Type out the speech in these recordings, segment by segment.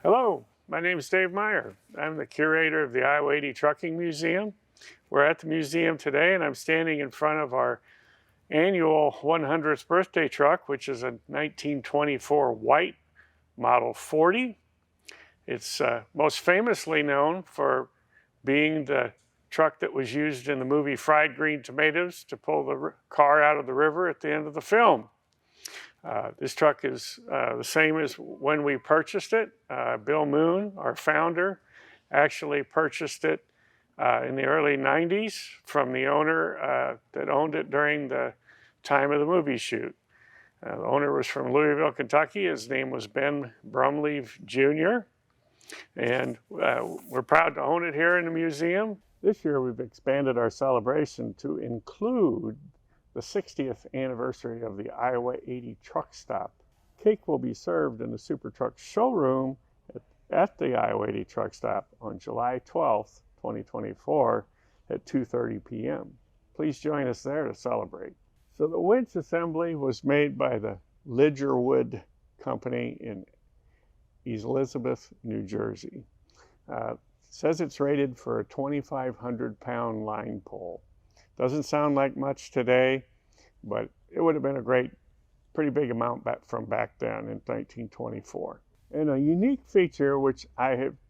Hello, my name is Dave Meier. I'm the curator of the Iowa 80 Trucking Museum. We're at the museum today and I'm standing in front of our annual 100th birthday truck, which is a 1924 white Model 40. It's most famously known for being the truck that was used in the movie Fried Green Tomatoes to pull the car out of the river at the end of the film. This truck is the same as when we purchased it. Bill Moon, our founder, actually purchased it in the early 90s from the owner that owned it during the time of the movie shoot. The owner was from Louisville, Kentucky. His name was Ben Brumleve Jr. And we're proud to own it here in the museum. This year we've expanded our celebration to include the 60th anniversary of the Iowa 80 truck stop. Cake will be served in the Super Truck showroom at the Iowa 80 truck stop on July 12th, 2024 at 2:30 p.m. Please join us there to celebrate. So the winch assembly was made by the Lidgerwood Company in Elizabeth, New Jersey. Says it's rated for a 2,500 pound line pull. Doesn't sound like much today, but it would have been a pretty big amount from back then in 1924. And a unique feature, which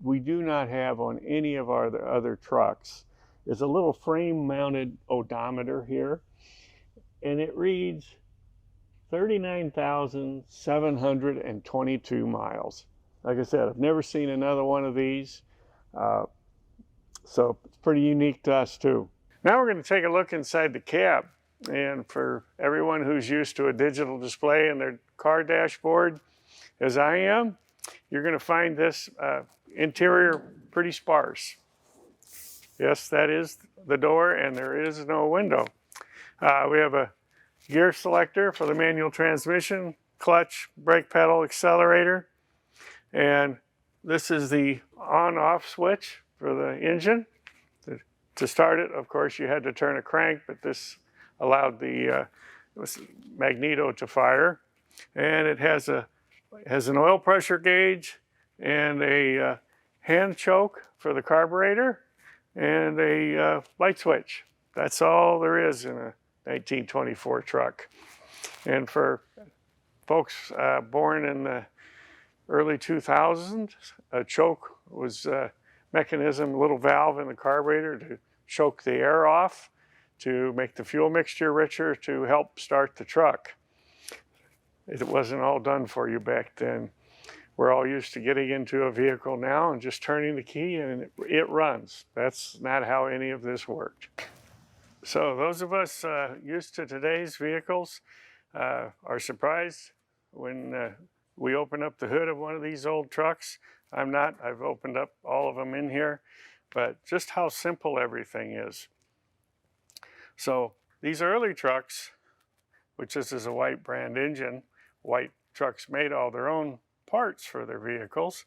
we do not have on any of our other trucks, is a little frame-mounted odometer here, and it reads 39,722 miles. Like I said, I've never seen another one of these, so it's pretty unique to us too. Now we're going to take a look inside the cab, and for everyone who's used to a digital display in their car dashboard, as I am, you're going to find this interior pretty sparse. Yes, that is the door, and there is no window. We have a gear selector for the manual transmission, clutch, brake pedal, accelerator, and this is the on-off switch for the engine. To start it, of course, you had to turn a crank, but this allowed the magneto to fire. And it has an oil pressure gauge and a hand choke for the carburetor and a light switch. That's all there is in a 1924 truck. And for folks born in the early 2000s, a choke was mechanism, a little valve in the carburetor to choke the air off, to make the fuel mixture richer, to help start the truck. It wasn't all done for you back then. We're all used to getting into a vehicle now and just turning the key and it runs. That's not how any of this worked. So those of us used to today's vehicles are surprised when we open up the hood of one of these old trucks. I'm not. I've opened up all of them in here, but just how simple everything is. So these early trucks, which this is a white brand engine, white trucks made all their own parts for their vehicles.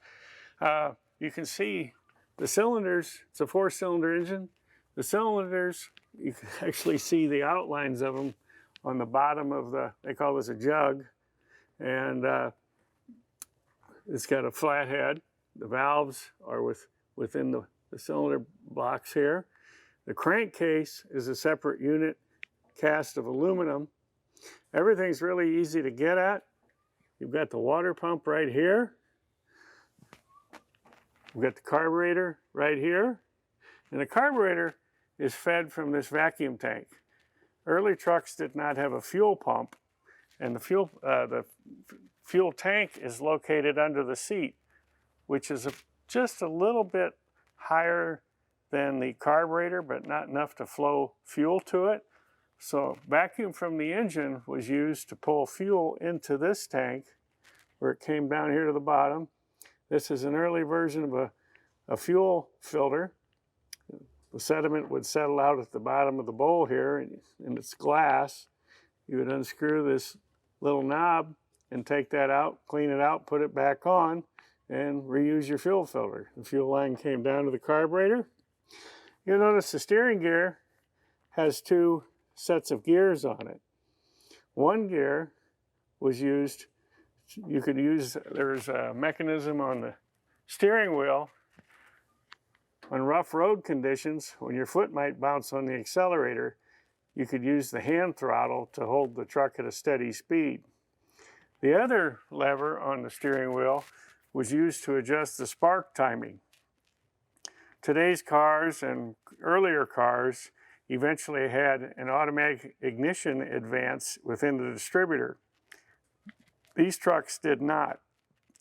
You can see the cylinders. It's a 4-cylinder engine. The cylinders, you can actually see the outlines of them on the bottom of they call this a jug, and it's got a flat head. The valves are within the cylinder blocks here. The crankcase is a separate unit cast of aluminum. Everything's really easy to get at. You've got the water pump right here. We've got the carburetor right here. And the carburetor is fed from this vacuum tank. Early trucks did not have a fuel pump, and the fuel tank is located under the seat, which is just a little bit higher than the carburetor, but not enough to flow fuel to it. So vacuum from the engine was used to pull fuel into this tank, where it came down here to the bottom. This is an early version of a fuel filter. The sediment would settle out at the bottom of the bowl here, and it's glass. You would unscrew this little knob and take that out, clean it out, put it back on, and reuse your fuel filter. The fuel line came down to the carburetor. You'll notice the steering gear has 2 sets of gears on it. One gear was used, there's a mechanism on the steering wheel, on rough road conditions, when your foot might bounce on the accelerator, you could use the hand throttle to hold the truck at a steady speed. The other lever on the steering wheel was used to adjust the spark timing. Today's cars and earlier cars eventually had an automatic ignition advance within the distributor. These trucks did not.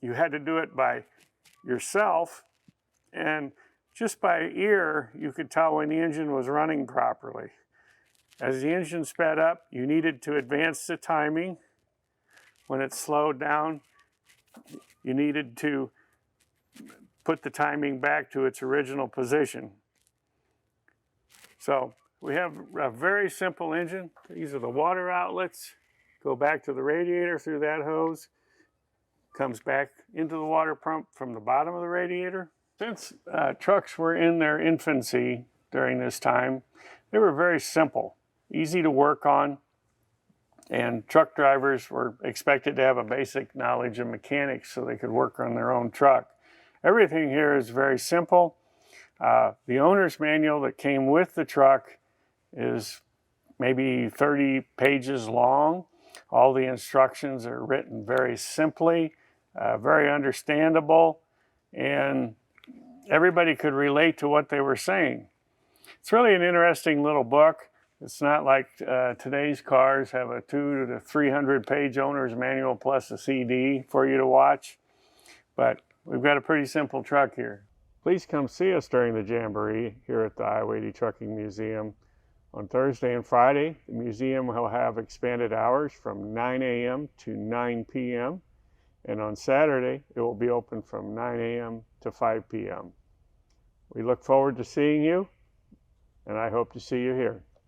You had to do it by yourself, and just by ear, you could tell when the engine was running properly. As the engine sped up, you needed to advance the timing. When it slowed down, you needed to put the timing back to its original position. So we have a very simple engine. These are the water outlets. Go back to the radiator through that hose. Comes back into the water pump from the bottom of the radiator. Since trucks were in their infancy during this time, they were very simple, easy to work on, and truck drivers were expected to have a basic knowledge of mechanics so they could work on their own truck. Everything here is very simple. The owner's manual that came with the truck is maybe 30 pages long. All the instructions are written very simply, very understandable, and everybody could relate to what they were saying. It's really an interesting little book. It's not like today's cars have a 200 to 300 page owner's manual plus a CD for you to watch, but we've got a pretty simple truck here. Please come see us during the Jamboree here at the I-80 Trucking Museum. On Thursday and Friday, the museum will have expanded hours from 9 a.m. to 9 p.m. And on Saturday, it will be open from 9 a.m. to 5 p.m. We look forward to seeing you, and I hope to see you here.